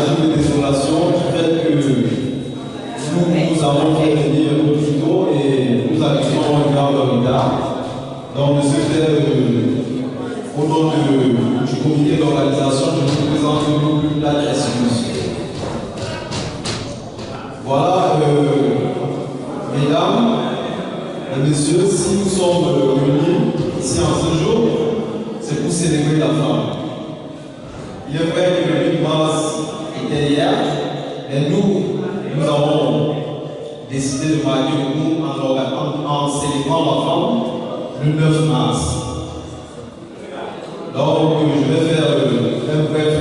journée de désolation du fait que nous avons fait venir nos hôpitaux et nous accusons un grave retard. Donc, de ce fait, au nom du comité d'organisation, je vous présente nos plus plates excuses. Voilà, mesdames et messieurs, si nous sommes réunis ici en ce jour, c'est pour célébrer la femme. Il est vrai que le 8 mars était hier, mais nous avons décidé de marquer le coup en célébrant la femme le 9 mars. Donc, je vais faire un bref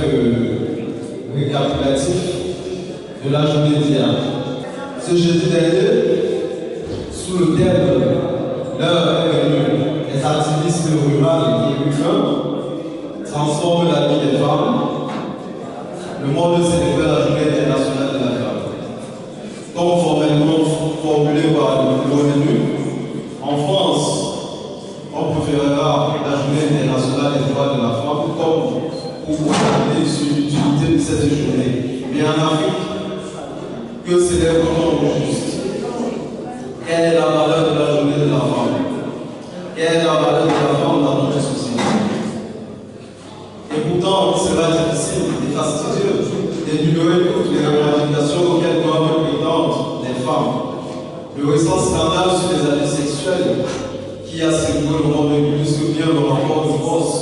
récapitulatif de la journée d'hier. Ce jeudi dernier, sous le thème l'heure est venue, les activistes ruraux et urbains transforment la vie des femmes. Le monde célèbre la journée internationale de la femme. Comme formellement formulé par l'ONU, en France, on préférera la journée internationale des droits de la femme comme pour parler sur l'utilité de cette journée. Mais en Afrique, que célèbre-t-on au juste? Quelle est la valeur de la journée de la femme? Quelle est la valeur de la femme dans notre société? Et pourtant, il sera difficile et fastidieux d'énumérer toutes les revendications auxquelles doivent prétendre les femmes. Le récent scandale sur les abus sexuels qui a secoué le monde illustre bien le rapport de force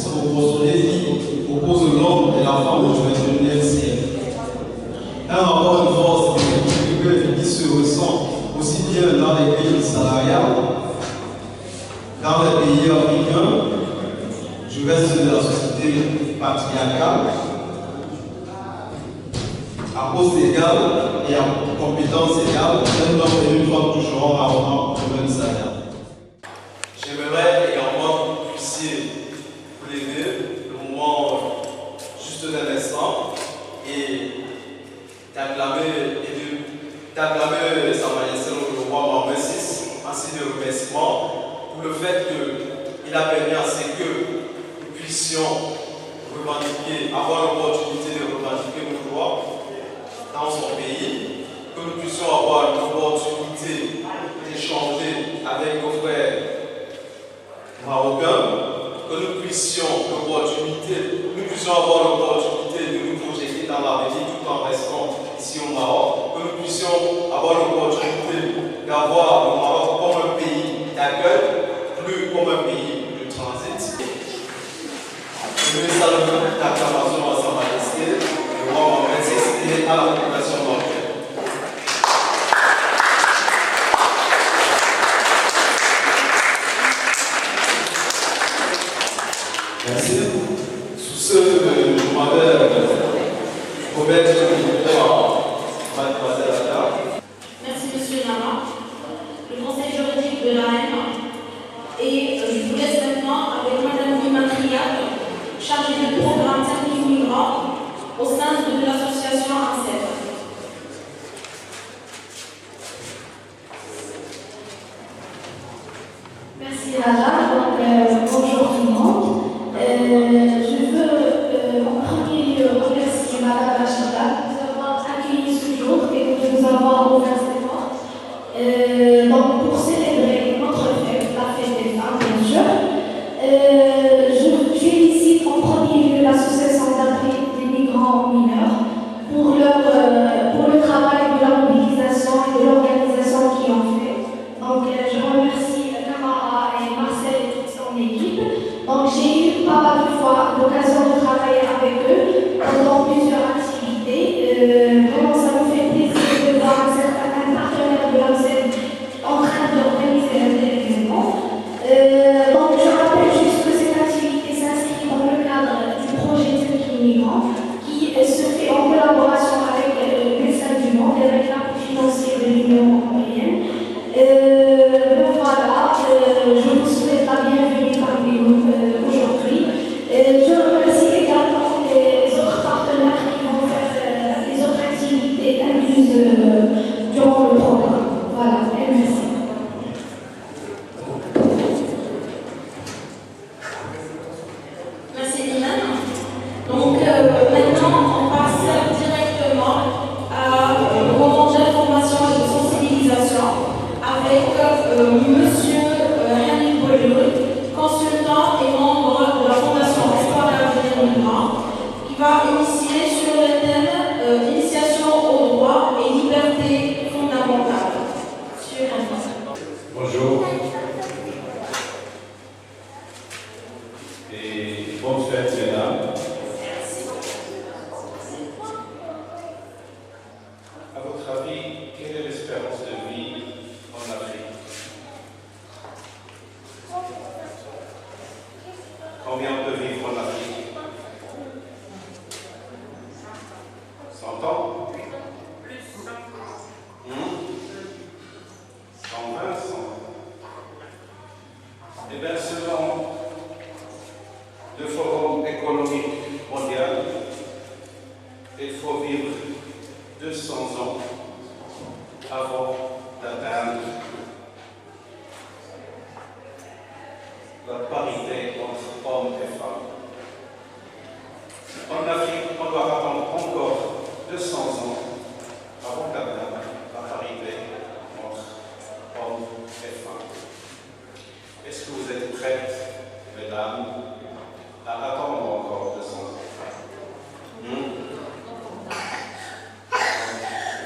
proportionné qui oppose l'homme et la femme au XXIe siècle. Un rapport de force qui se ressent aussi bien dans les pays salariales, dans les pays africains, du reste de la société patriarcale, à poste égal et à compétences égales, un homme et une femme toucheront rarement le même salaire. J'aimerais également que vous puissiez vous lever le moment juste d'un instant et d'acclamer Sa Majesté le roi Mohamed VI en signe de remerciement pour le fait qu'il a permis à ce que nous puissions revendiquer, avoir l'opportunité de revendiquer nos droits dans son pays, que nous puissions avoir l'opportunité d'échanger avec nos frères marocains, que nous puissions avoir l'opportunité de nous projeter dans l'avenir tout en restant ici au Maroc, que nous puissions avoir l'opportunité d'avoir le Maroc comme un pays d'accueil, plus comme un pays de transit. Je veux saluer l'acclamation à Sa Majesté, le roi Mohamed VI et à la population marocaine. Merci. Sous ce, je m'appelle Robert Mademoiselle Ada. Merci Monsieur Nana. Le conseil juridique de la reine. Et je vous laisse maintenant avec Madame Iman Riyad, chargée du programme Service Migrants au sein de l'association ANSEF. Merci Raja. Bonjour tout le monde. Je veux en premier lieu remercier Madame Rachida de nous avoir accueillis ce jour et de nous avoir ouvert ses portes. Donc pour célébrer notre fête, la fête des femmes bien sûr, je félicite en premier lieu l'association d'abri des migrants mineurs pour le travail de la mobilisation et de l'organisation qu'ils ont fait. Donc je remercie Camara et Marcel et toute son équipe. Donc j'ai eu pas mal de fois l'occasion de travailler avec eux dans plusieurs activités. Vraiment ça me fait plaisir de voir un partenaire de l'ANSEF en train d'organiser un événement. Donc je rappelle juste que cette activité s'inscrit dans le cadre du projet Circuit Migrant qui se fait en collaboration avec Médecins du Monde et avec l'appui financier de l'Union européenne. Voilà, je vous souhaite la bienvenue parmi nous aujourd'hui. Je remercie également les autres partenaires qui vont faire les autres activités incluses durant le programme. Voilà, et merci. Merci Iman. Donc maintenant initié sur le thème initiation aux droits et libertés fondamentales. Monsieur Ramos. Bonjour. Et bonne fête, mesdames. À votre avis, quelle est l'espérance de vie en Afrique? Combien on peut vivre en Afrique? 100 ans? 120, 100. Eh bien, selon le Forum économique mondial, il faut vivre 200 ans avant d'atteindre la parité entre hommes et femmes. En Afrique, on doit attendre encore 200 ans avant d'atteindre la parité entre hommes et femmes. Est-ce que vous êtes prêtes, mesdames, à attendre encore 200 ans? Il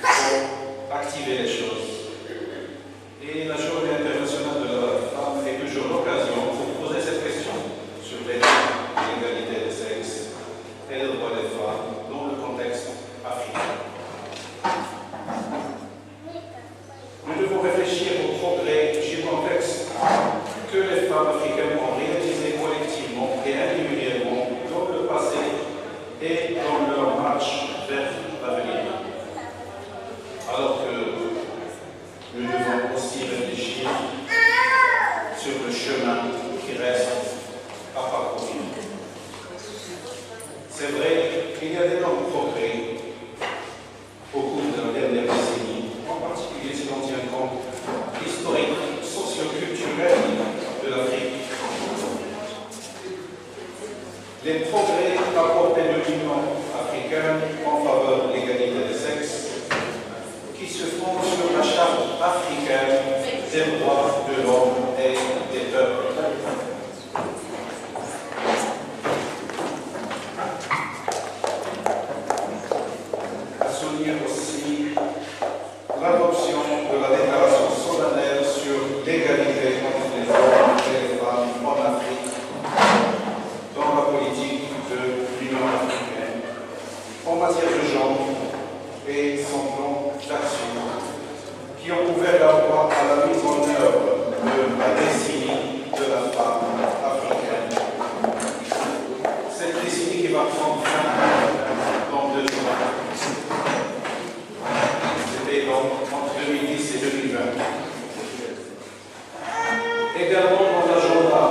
faut activer les choses. Et la Journée internationale de la femme est toujours l'occasion pour poser cette question sur l'égalité des sexes et le droit des femmes dans le contexte africain. Nous devons réfléchir au progrès gigantesque que les femmes africaines ont réalisé collectivement et individuellement dans le passé et dans leur marche vers l'avenir. Alors que nous devons aussi réfléchir sur le chemin qui reste à parcourir. C'est vrai qu'il y a d'énormes progrès au cours de la dernière décennie, en particulier si l'on tient compte historique, socio-culturel de l'Afrique. Les progrès apportés de l'Union africaine en faveur de l'égalité des sexes, qui se fondent sur la charte africaine des droits de l'homme et des peuples. À souligner aussi l'adoption de la déclaration solennelle sur l'égalité entre les hommes et les femmes en Afrique dans la politique de l'Union africaine en matière de genre et son plan d'action qui ont ouvert la voie à la mise en œuvre de la décennie de la femme africaine. Cette décennie qui va prendre fin dans 2 ans. C'était donc entre 2010 et 2020. Également dans l'agenda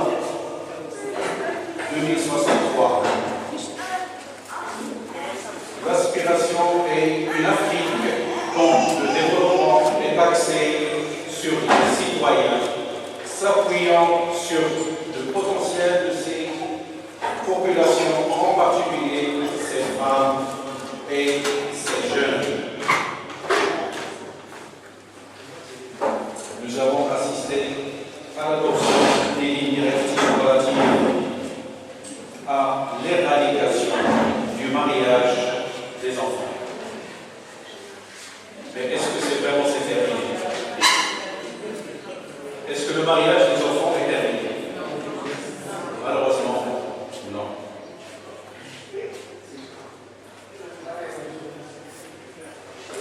2063, l'aspiration est une Afrique dont le développement est axé sur les citoyens, s'appuyant sur le potentiel de ces populations, en particulier ces femmes et ces jeunes. Nous avons assisté à l'adoption des lignes directives relatives à l'éradication du mariage des enfants. Mais est-ce que c'est vraiment terminé? Est-ce que le mariage des enfants est terminé? Malheureusement, non.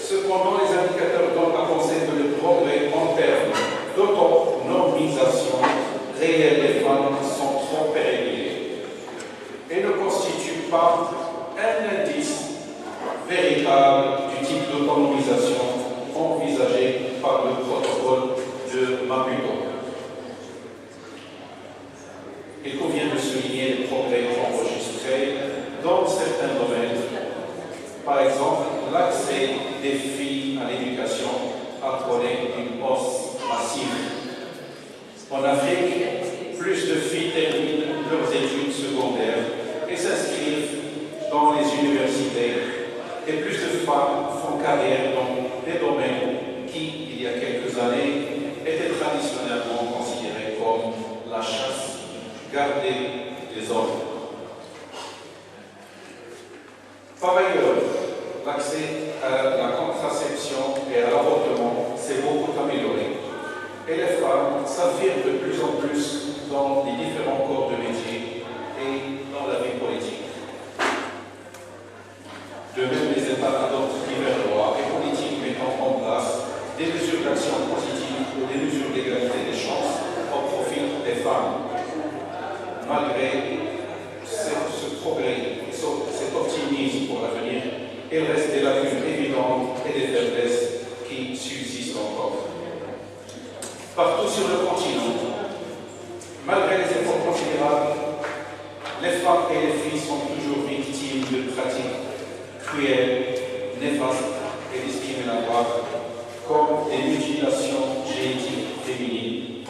Cependant, les indicateurs donnent à penser que le progrès en termes d'autonomisation réelle des femmes sont trop irréguliers et ne constituent pas un indice véritable du type d'autonomisation envisagé par le protocole de Maputo. Il convient de souligner les progrès enregistrés dans certains domaines. Par exemple, l'accès des filles à l'éducation a connu une hausse massive. En Afrique, plus de filles terminent leurs études secondaires et s'inscrivent dans les universités, et plus de femmes font carrière dans des domaines qui, il y a quelques années, étaient traditionnellement considérés comme la chasse gardée des hommes. Par ailleurs, l'accès à la contraception et à l'avortement s'est beaucoup amélioré. Et les femmes s'affirment de plus en plus dans les différents corps de métier et dans la vie politique. De même, les États adoptent divers lois et politiques mettant en place des mesures d'action positive ou des mesures d'égalité des chances au profit des femmes. Malgré ce progrès et cet optimisme pour l'avenir, il reste des lacunes évidentes et des faiblesses qui subsistent encore. Partout sur le continent, malgré les efforts considérables, les femmes et les filles sont toujours victimes de pratiques cruelles, néfastes et discriminatoires, comme les mutilations génétiques féminines,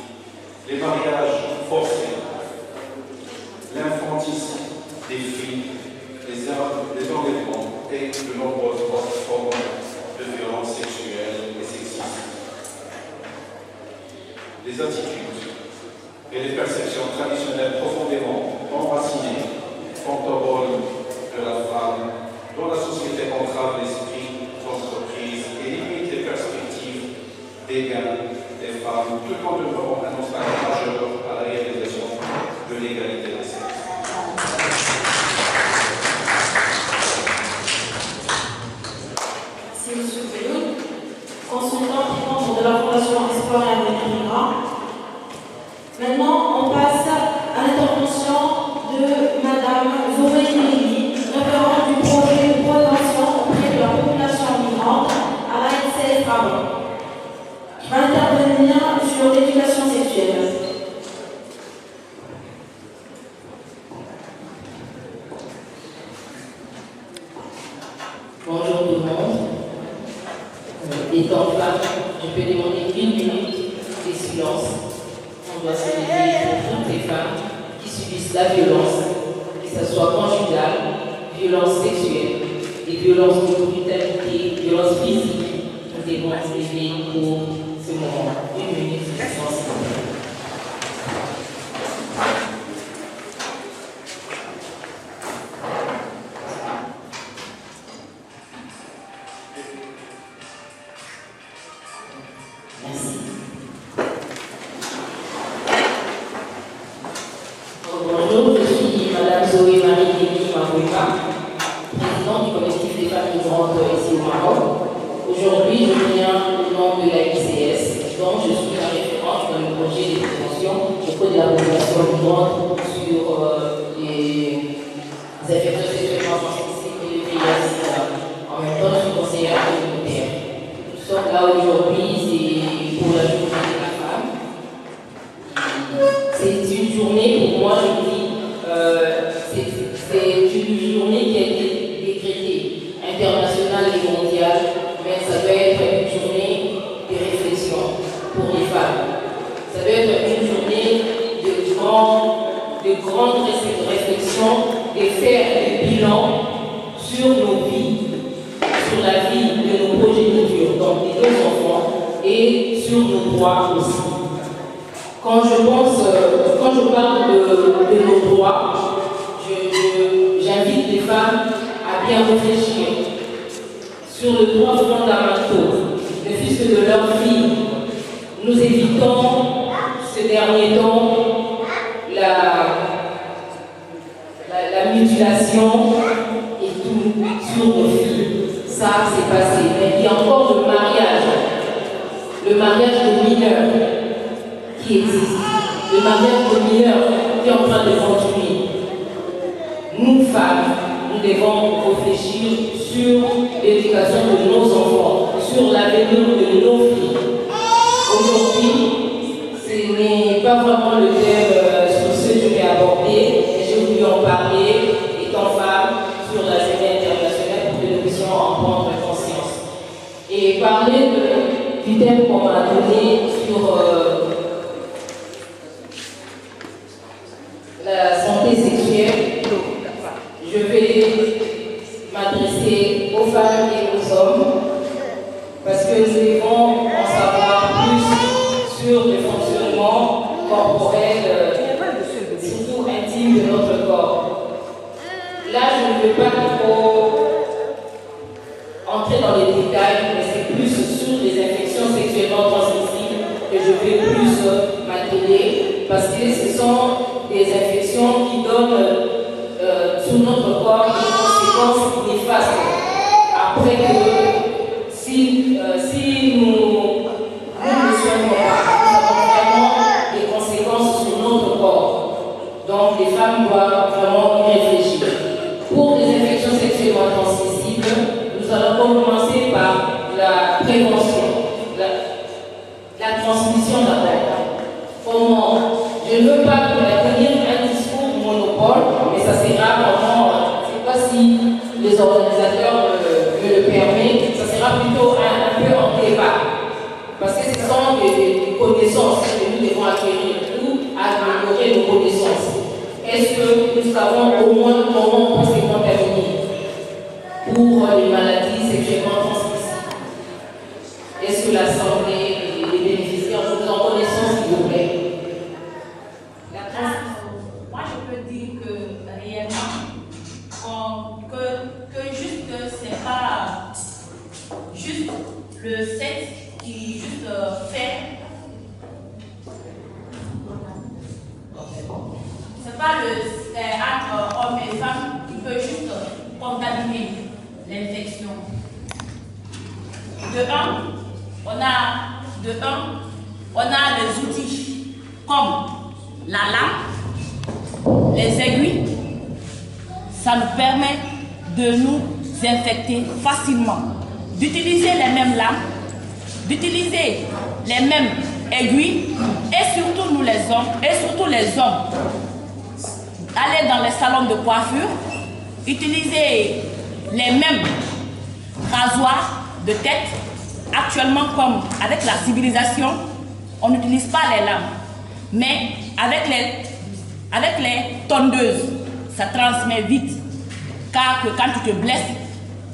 les mariages forcés, l'infanticide des filles, les enlèvements et de nombreuses autres formes de violences sexuelles et sexistes. Les attitudes et les perceptions traditionnelles profondément enracinées quant au rôle de la femme dont la société entrave l'esprit d'entreprise et limite les perspectives des gains des femmes, tout en demeurant un obstacle majeur à la réalisation de l'égalité des sexes. Merci, M. Belloud. Consultant et membre de la Fondation Espoir et Avenir Migrant. Maintenant, on passe à l'intervention de Mme Zoé Nelly, référente du projet de prévention auprès de la population migrante à l'ANCF Gabon, qui va intervenir sur l'éducation sexuelle. Bonjour tout le monde. Étant femme, je peux demander 1 minute de silence. On doit se lever pour toutes les femmes qui subissent la violence, que ce soit conjugale, violence sexuelle, et violence de brutalité, violence physique. Nous devons se lever pour ce moment. 1 minute de silence. Bonjour, je suis Madame Zoé Marie Nelly Mabouika, présidente du collectif des femmes migrantes ici au Maroc. Aujourd'hui, je viens au nom de la ICS, dont je suis la référente dans le projet de prévention auprès de la population migrante sur les infections sexuellement transmissibles et le VIH. En même temps, je suis conseillère communautaire. Nous sommes là aujourd'hui, c'est pour la journée de la femme. C'est une journée, pour moi, je dis, c'est une journée qui a été décrétée, internationale et mondiale, mais ça doit être une journée de réflexion pour les femmes. Ça doit être une journée de grande réflexion, de faire des bilans sur nos vies, sur la vie de nos progénitures, donc de nos enfants, et sur nos droits aussi. Quand je parle de nos droits, j'invite les femmes à bien réfléchir sur le droit fondamental, le fils de leur fille. Nous évitons ces derniers temps la mutilation et tout sur nos filles. Ça, c'est passé. Mais il y a encore le mariage de mineurs qui existe, le mariage de mineurs qui est en train de continuer. Nous, femmes, nous devons réfléchir sur l'éducation de nos enfants, sur l'avenir de nos filles. Aujourd'hui, ce n'est pas vraiment le thème sur ce que je vais aborder, mais j'ai voulu en parler, étant femme, sur la journée internationale pour que nous puissions en prendre conscience. Et parler du thème qu'on m'a donné sur la santé sexuelle, je vais m'adresser aux femmes et aux hommes parce que nous devons en savoir plus sur le fonctionnement corporel, surtout intime de notre corps. Là, je ne veux pas trop avoir des conséquences néfastes. Après que, si nous ne soignons pas, nous avons vraiment des conséquences sur notre corps. Donc les femmes doivent vraiment y réfléchir. Pour les infections sexuellement transmissibles, nous allons commencer par la prévention, la transmission d'abord. Comment? Je ne veux pas tenir un discours monopole, mais ça sera vraiment, je ne sais pas si les organisateurs me le permettent, ça sera plutôt un peu en débat. Parce que ce sont des connaissances que nous devons acquérir ou améliorer nos connaissances. Est-ce que nous savons au moins comment on peut se contaminer pour les maladies sexuellement transmissibles? Est-ce que l'Assemblée et les bénéficiaires sont en connaissance, s'il vous plaît? Moi, je peux dire que réellement, que juste c'est pas juste le sexe qui juste fait. C'est pas entre hommes et femmes qui peut juste contaminer l'infection. De un, on a les outils comme la lame, les aiguilles. Ça nous permet de nous infecter facilement. D'utiliser les mêmes lames, d'utiliser les mêmes aiguilles et surtout nous les hommes, aller dans les salons de coiffure, utiliser les mêmes rasoirs de tête. Actuellement, comme avec la civilisation, on n'utilise pas les lames. Mais avec les tondeuses, ça transmet vite. Car que quand tu te blesses,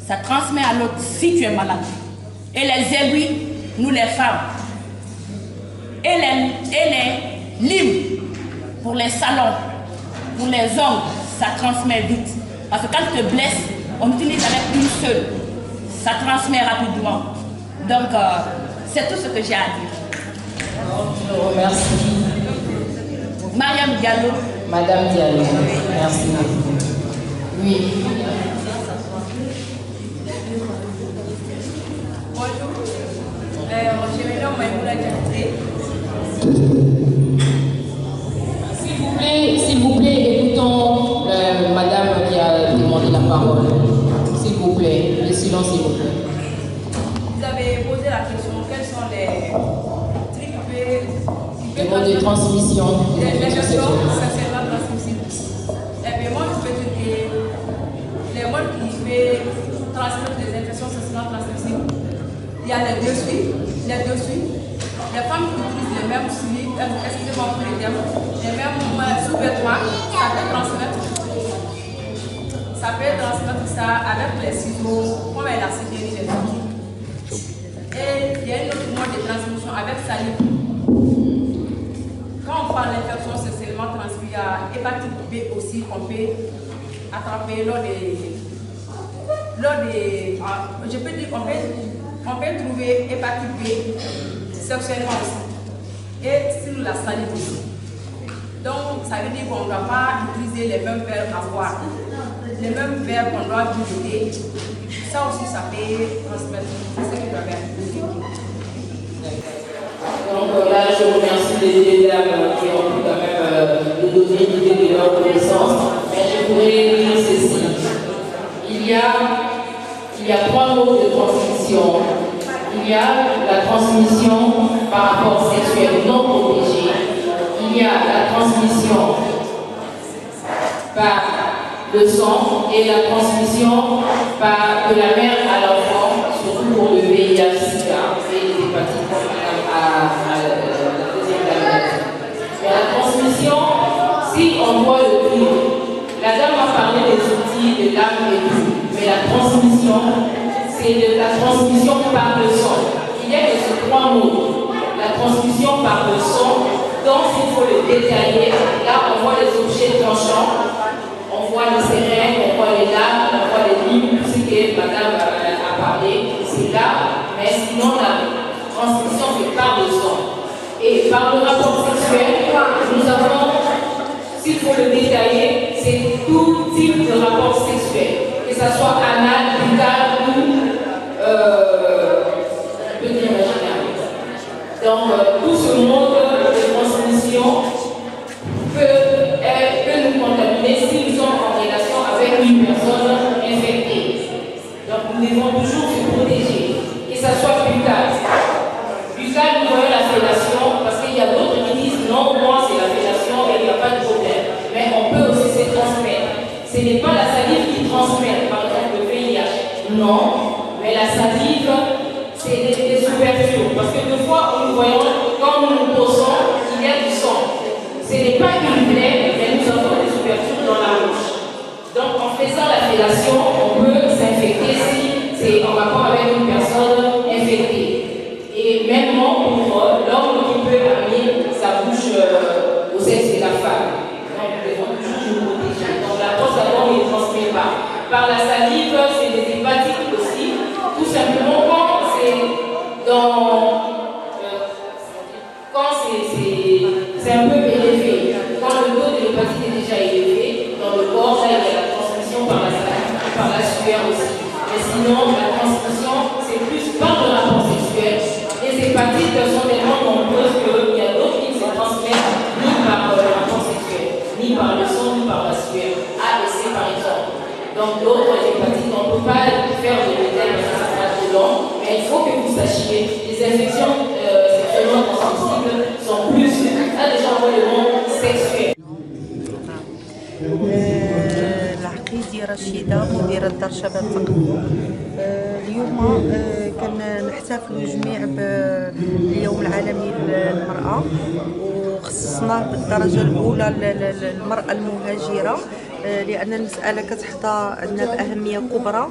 ça transmet à l'autre si tu es malade. Et les aiguilles, nous les femmes. Et les limes pour les salons, pour les hommes, ça transmet vite. Parce que quand tu te blesses, on utilise avec une seule. Ça transmet rapidement. Donc, c'est tout ce que j'ai à dire. Je vous remercie. Mariam Diallo. Madame Diallo, merci. Oui. Bonjour. Je me nomme Maïmouna Diakité. S'il vous plaît, écoutons madame qui a demandé la parole. S'il vous plaît, le silence, s'il vous plaît. Vous avez posé la question, quels sont les trucs qui peuvent de transmission. Les infections sexuellement transmissibles. Et bien moi, je peux dire que les modes qui peuvent transmettre des infections sexuellement transmissibles, il y a les deux suites. Les femmes qui utilisent les mêmes suites, excusez-moi pour les termes, les mêmes sous-vêtements, ça peut transmettre ça avec les ciseaux, comme elle a cité les filles. Et il y a une autre mode de transmission avec salive. Quand on parle d'infection sexuellement transmise, il y a hépatite B aussi qu'on peut attraper lors des je peux dire qu'on peut trouver hépatite B sexuellement aussi. Et sur la salive aussi. Donc ça veut dire qu'on ne doit pas utiliser les mêmes verbes à boire. Les mêmes verbes qu'on doit utiliser. Ça aussi, ça peut transmettre. C'est ce que je dois faire. Donc là, je remercie les dames qui ont pu quand même nous donner une idée de leur connaissance. Mais je voudrais dire ceci. Il y a trois modes de transmission. Il y a la transmission par rapport sexuel non protégé. Il y a la transmission par le sang et la transmission par de la mère à l'enfant, surtout pour le VIH-Sida et les hépatites à la deuxième maladie. Mais la transmission, si on voit le prix, la dame a parlé des outils, des lames et tout, mais la transmission, c'est de la transmission par le sang. Il y a ces trois mots. La transmission par le sang, donc il faut le détailler. Là, on voit les objets tranchants, on voit les sérènes, on voit les lames, on voit les lignes, tout ce que madame a parlé, c'est là. Mais sinon, la transmission, c'est par le sang. Et par le rapport sexuel, nous avons s'il faut le détailler, c'est tout type de rapport sexuel, que ce soit anal, buccal ou petit vaginal. Donc, tout ce monde de transmission peut nous contaminer si nous sommes en relation avec une personne infectée. Donc, nous devons toujours se protéger, que ce soit buccal. Buccal, nous voyons la fellation, parce qu'il y a d'autres qui disent non, moi c'est la fellation et il n'y a pas de problème. Mais on peut aussi se transmettre. Ce n'est pas la salive qui transmet, par exemple, le VIH. Non, mais la salive, c'est des ouvertures. Parce que des fois, nous voyons, quand nous nous posons, il y a du sang. Ce n'est pas une plaie, mais nous avons des ouvertures dans la bouche. Donc, en faisant la fellation, on peut s'infecter si c'est en rapport avec une personne infectée. Et même pour l'homme qui peut amener sa bouche au sexe de la femme. Donc, nous devons toujours nous protéger. Donc, la prostagome ne transmet pas. Par la salive, c'est des hépatites aussi. Tout simplement, quand c'est un peu élevé, quand le taux de l'hépatite est déjà élevé, dans le corps, là, il y a la transmission par la salive, par la sueur aussi. Mais sinon, la transmission, c'est plus par le rapport sexuel. Les hépatites sont tellement nombreuses qu'il y a d'autres qui ne se transmettent ni par le rapport sexuel, ni par le sang, ni par la sueur. A et C par exemple. Donc d'autres hépatites, on ne peut pas faire de détails parce que ça sera trop long, mais il faut que vous sachiez, les infections sexuellement transmissibles sont plus, ça déjà on voit le nom sexuel. العقيدي رشيدة مديرة دار شباب ثقافة. اليوم كنحتفلوا جميع باليوم العالمي للمرأة وخصصناه بالدرجة الأولى للمرأة المهاجرة لأن المسألة كتحظى عندنا بأهمية كبرى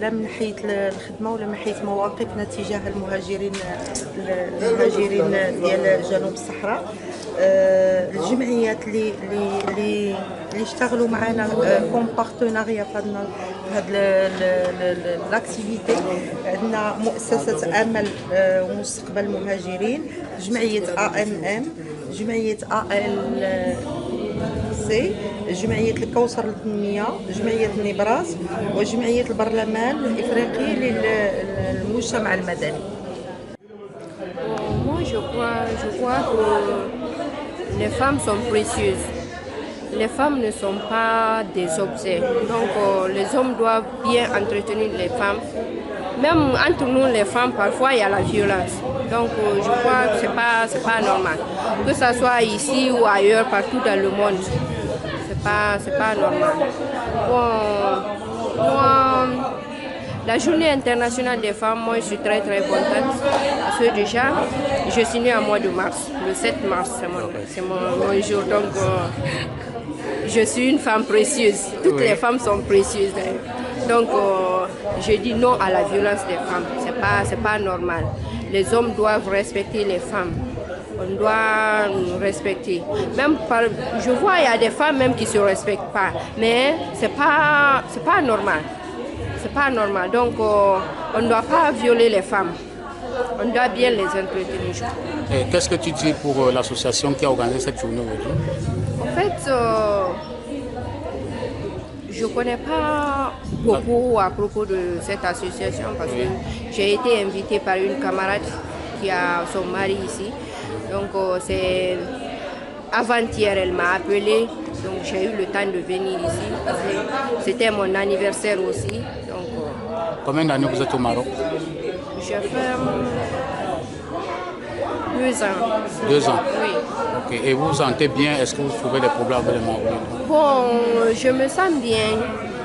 لا من حيث الخدمة ولا من حيث مواقفنا تجاه المهاجرين ديال جنوب الصحراء. الجمعيات اللي اشتغلوا معنا كوم بارتناريا في هذا لاكتيفيتي عندنا مؤسسة أمل ومستقبل المهاجرين، جمعية AMM، جمعية ALC، جمعية الكوثر للتنمية، جمعية نبراس، وجمعية البرلمان الإفريقي للمجتمع المدني. Moi, je crois que les femmes sont précieuses. Les femmes ne sont pas des objets. Donc, les hommes doivent bien entretenir les femmes. Même entre nous, les femmes, parfois, il y a la violence. Donc, je crois que c'est pas normal. Que ce soit ici ou ailleurs, partout dans le monde, c'est pas normal. Bon, moi, la journée internationale des femmes, moi, je suis très contente. Parce que déjà, je suis née en mois de mars. Le 7 mars, c'est mon jour. Donc, je suis une femme précieuse. Toutes les femmes sont précieuses. Donc, je dis non à la violence des femmes. C'est pas normal. Les hommes doivent respecter les femmes. On doit nous respecter. Même je vois, il y a des femmes même qui ne se respectent pas. Mais c'est pas normal. C'est pas normal. Donc, on ne doit pas violer les femmes. On doit bien les entretenir. Qu'est-ce que tu dis pour l'association qui a organisé cette journée aujourd'hui? En fait, je ne connais pas beaucoup à propos de cette association parce que j'ai été invitée par une camarade qui a son mari ici. Donc, c'est avant-hier, elle m'a appelée. Donc, j'ai eu le temps de venir ici parce que c'était mon anniversaire aussi. Donc, combien d'années vous êtes au Maroc? J'ai fait 2 ans. 2 ans? Oui. Okay. Et vous vous sentez bien? Est-ce que vous trouvez des problèmes avec le Maroc? Bon, je me sens bien.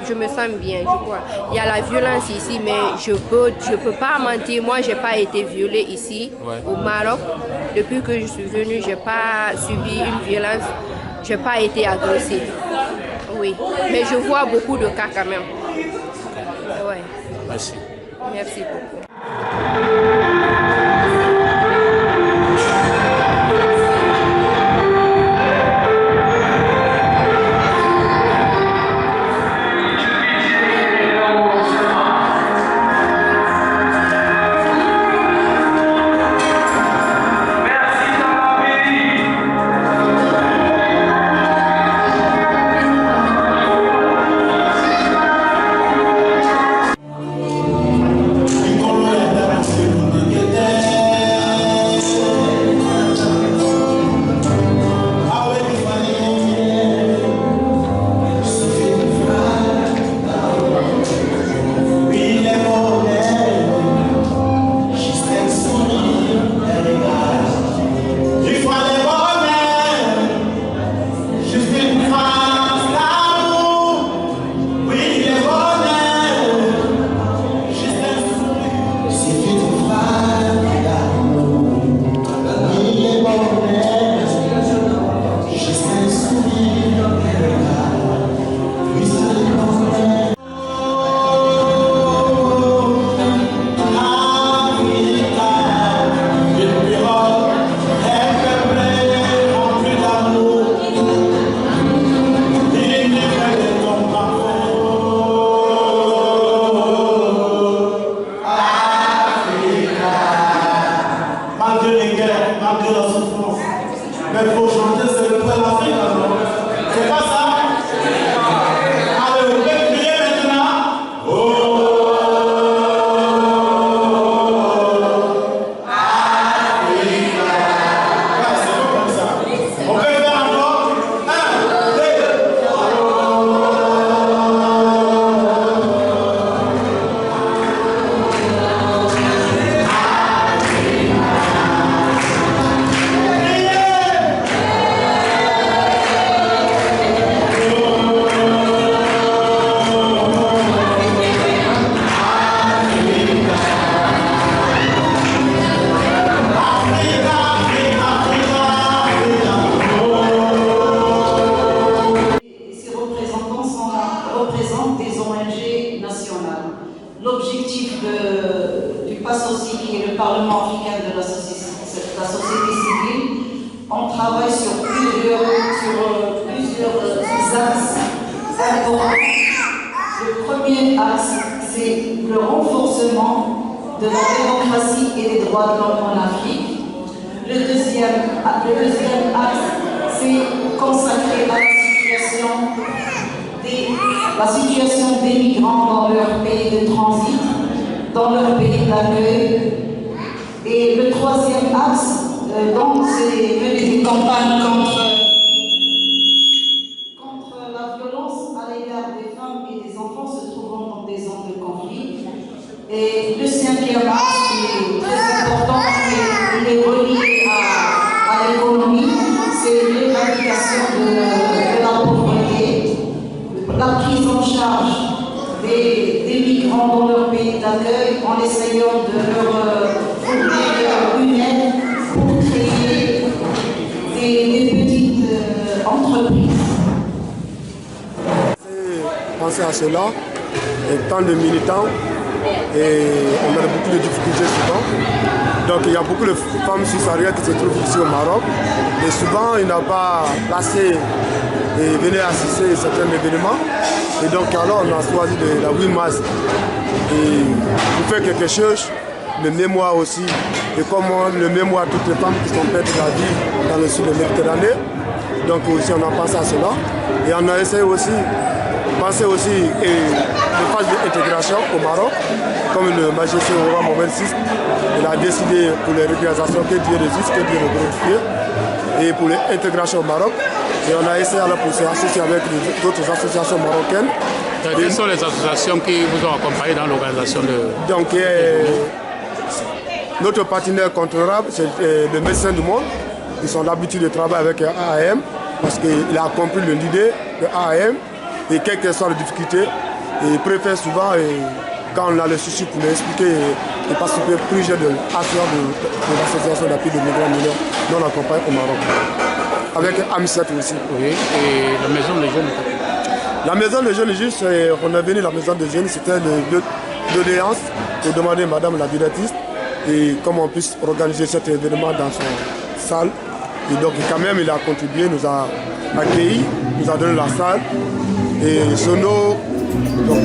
Je me sens bien, je crois. Il y a la violence ici, mais je peux pas mentir. Moi, j'ai pas été violée ici, au Maroc. Depuis que je suis venue, j'ai pas subi une violence. J'ai pas été agressée. Oui. Mais je vois beaucoup de cas quand même. Ouais. Merci. Merci beaucoup. l'objectif du PASOCI, qui est le Parlement africain de la société civile. On travaille sur plusieurs axes importants. Le premier axe, c'est le renforcement de la démocratie et des droits de l'homme en Afrique. Le deuxième axe, c'est consacré à la situation des migrants dans leur pays de transit, dans leur pays d'accueil. Et le troisième axe, donc, c'est mener des campagnes contre la violence à l'égard des femmes et des enfants se trouvant dans des zones de conflit. Et le cinquième axe, qui est très important, il est relié à l'économie, c'est l'éradication de la pauvreté, la prise en charge des migrants dans leur pays d'accueil en essayant de leur fournir une aide pour créer des petites entreprises. Penser à cela, tant de militants, et on a beaucoup de difficultés souvent. Donc il y a beaucoup de femmes subsahariennes qui se trouvent ici au Maroc, et souvent ils n'ont pas placé et venir assister à certains événements. Et donc alors on a choisi la 8 mars et pour faire quelque chose, le mémoire aussi, et comme le mémoire toutes les femmes qui sont perdues la vie dans le sud de Méditerranée. Donc aussi on a pensé à cela et on a essayé aussi penser aussi une phase d'intégration au Maroc, comme le magistrat roi Mohamed VI, il a décidé pour les régularisations que Dieu résiste, que Dieu ne glorifie, et pour l'intégration au Maroc. Et on a essayé alors pour s'associer avec d'autres associations marocaines. Quelles sont les associations qui vous ont accompagné dans l'organisation de... Donc, notre partenaire contrôlable, c'est le Médecins du Monde. Ils ont l'habitude de travailler avec AAM parce qu'il a compris l'idée de AAM et quelles que soient les difficultés, il préfère souvent, quand on a le souci pour lui expliquer, et participer plusieurs de l'association d'appui de migrants mineurs dont on accompagne au Maroc. Avec AMISET aussi. Oui, et la maison des jeunes. La maison des jeunes, juste, on est venu à la maison des jeunes, c'était l'audience pour demander à madame la directrice et comment on puisse organiser cet événement dans son salle. Et donc quand même il a contribué, nous a accueillis, nous a donné la salle et Sono. Donc,